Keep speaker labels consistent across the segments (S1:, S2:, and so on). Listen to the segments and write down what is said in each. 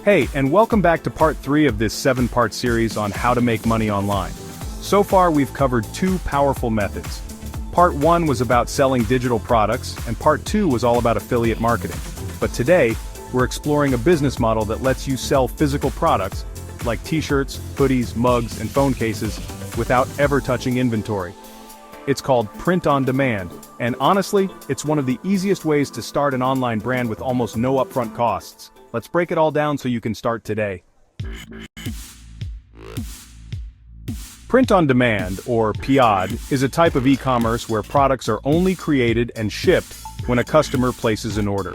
S1: Hey, and welcome back to part 3 of this 7-part series on how to make money online. So far we've covered 2 powerful methods. Part 1 was about selling digital products, and part 2 was all about affiliate marketing. But today, we're exploring a business model that lets you sell physical products, like t-shirts, hoodies, mugs, and phone cases, without ever touching inventory. It's called print on demand, and honestly, it's one of the easiest ways to start an online brand with almost no upfront costs. Let's break it all down so you can start today. Print on demand, or POD, is a type of e-commerce where products are only created and shipped when a customer places an order.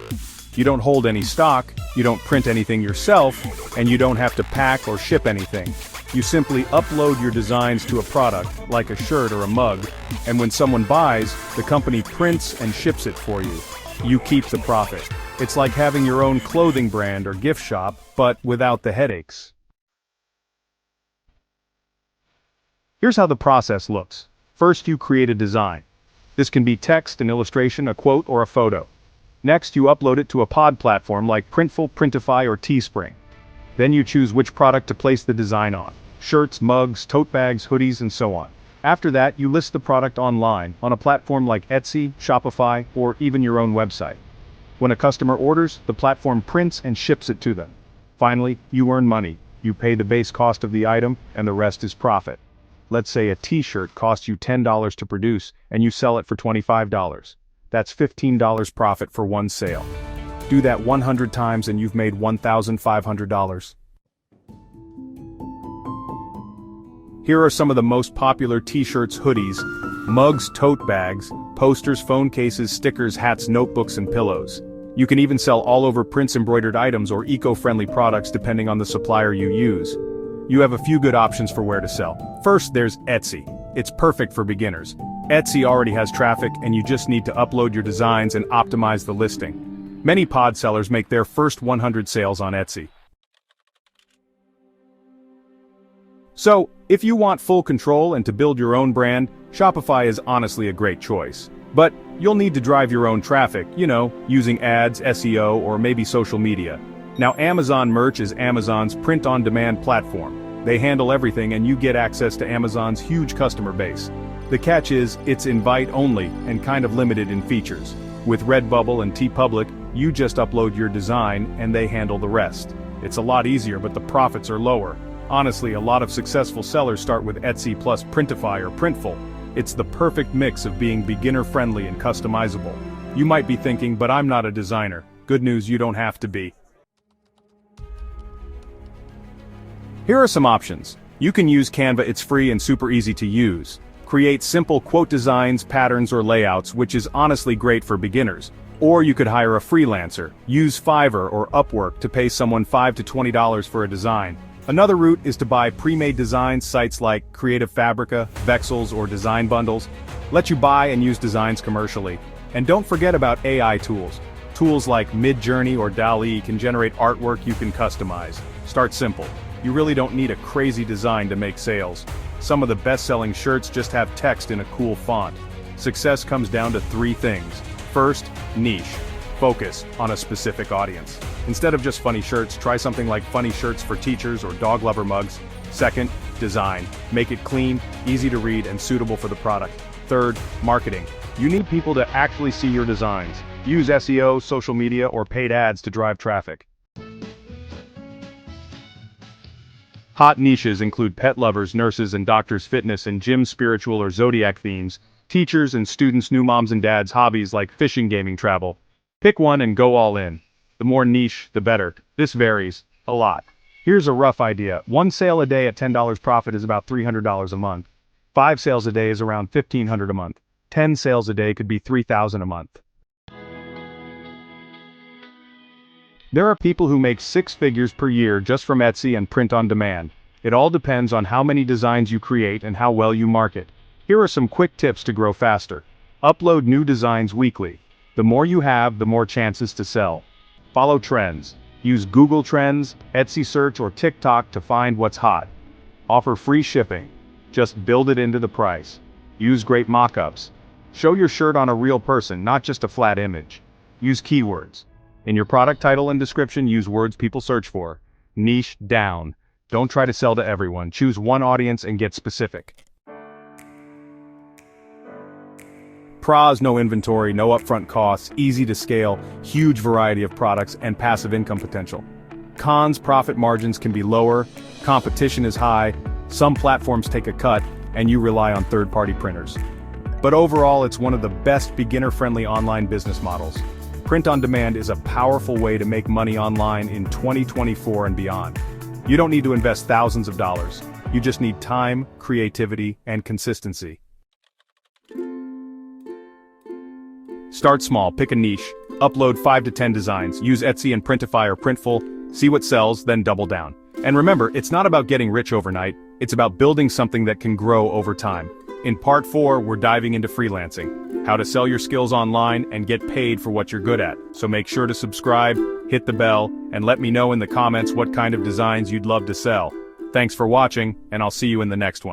S1: You don't hold any stock, you don't print anything yourself, and you don't have to pack or ship anything. You simply upload your designs to a product, like a shirt or a mug, and when someone buys, the company prints and ships it for you. You keep the profit. It's like having your own clothing brand or gift shop, but without the headaches. Here's how the process looks. First, you create a design. This can be text, an illustration, a quote, or a photo. Next, you upload it to a pod platform like Printful, Printify, or Teespring. Then you choose which product to place the design on. Shirts, mugs, tote bags, hoodies, and so on. After that, you list the product online, on a platform like Etsy, Shopify, or even your own website. When a customer orders, the platform prints and ships it to them. Finally, you earn money. You pay the base cost of the item, and the rest is profit. Let's say a t-shirt costs you $10 to produce, and you sell it for $25. That's $15 profit for one sale. Do that 100 times and you've made $1,500. Here are some of the most popular t-shirts, hoodies, mugs, tote bags, posters, phone cases, stickers, hats, notebooks, and pillows. You can even sell all-over prints-embroidered items or eco-friendly products depending on the supplier you use. You have a few good options for where to sell. First, there's Etsy. It's perfect for beginners. Etsy already has traffic and you just need to upload your designs and optimize the listing. Many pod sellers make their first 100 sales on Etsy. So, if you want full control and to build your own brand, Shopify is honestly a great choice. But you'll need to drive your own traffic, using ads, SEO, or maybe social media. Now Amazon Merch is Amazon's print-on-demand platform. They handle everything and you get access to Amazon's huge customer base. The catch is, it's invite-only and kind of limited in features. With Redbubble and TeePublic, you just upload your design and they handle the rest. It's a lot easier, but the profits are lower. Honestly, a lot of successful sellers start with Etsy plus Printify or Printful. It's the perfect mix of being beginner-friendly and customizable. You might be thinking, but I'm not a designer. Good news, you don't have to be. Here are some options. You can use Canva, it's free and super easy to use. Create simple quote designs, patterns, or layouts, which is honestly great for beginners. Or you could hire a freelancer. Use Fiverr or Upwork to pay someone $5 to $20 for a design. Another route is to buy pre-made designs. Sites like Creative Fabrica, Vexels, or Design Bundles let you buy and use designs commercially. And don't forget about AI tools. Tools like Midjourney or DALL-E can generate artwork you can customize. Start simple. You really don't need a crazy design to make sales. Some of the best-selling shirts just have text in a cool font. Success comes down to 3 things. First, niche. Focus on a specific audience. Instead of just funny shirts, try something like funny shirts for teachers or dog lover mugs. Second, design. Make it clean, easy to read, and suitable for the product. Third, marketing. You need people to actually see your designs. Use SEO, social media, or paid ads to drive traffic. Hot niches include pet lovers, nurses and doctors, fitness and gym, spiritual or zodiac themes, teachers and students, new moms and dads, hobbies like fishing, gaming, travel. Pick one and go all in. The more niche, the better. This varies a lot. Here's a rough idea. 1 sale a day at $10 profit is about $300 a month. 5 sales a day is around $1,500 a month. 10 sales a day could be $3,000 a month. There are people who make 6 figures per year just from Etsy and print on demand. It all depends on how many designs you create and how well you market. Here are some quick tips to grow faster. Upload new designs weekly. The more you have, the more chances to sell. Follow trends. Use Google Trends, Etsy search, or TikTok to find what's hot. Offer free shipping. Just build it into the price. Use great mock-ups. Show your shirt on a real person, not just a flat image. Use keywords. In your product title and description, use words people search for. Niche down. Don't try to sell to everyone. Choose one audience and get specific. Pros: no inventory, no upfront costs, easy to scale, huge variety of products, and passive income potential. Cons: profit margins can be lower, competition is high, some platforms take a cut, and you rely on third-party printers. But overall, it's one of the best beginner-friendly online business models. Print on demand is a powerful way to make money online in 2024 and beyond. You don't need to invest thousands of dollars. You just need time, creativity, and consistency. Start small, pick a niche, upload 5 to 10 designs, use Etsy and Printify or Printful, see what sells, then double down. And remember, it's not about getting rich overnight, it's about building something that can grow over time. In part 4, we're diving into freelancing, how to sell your skills online and get paid for what you're good at. So make sure to subscribe, hit the bell, and let me know in the comments what kind of designs you'd love to sell. Thanks for watching, and I'll see you in the next one.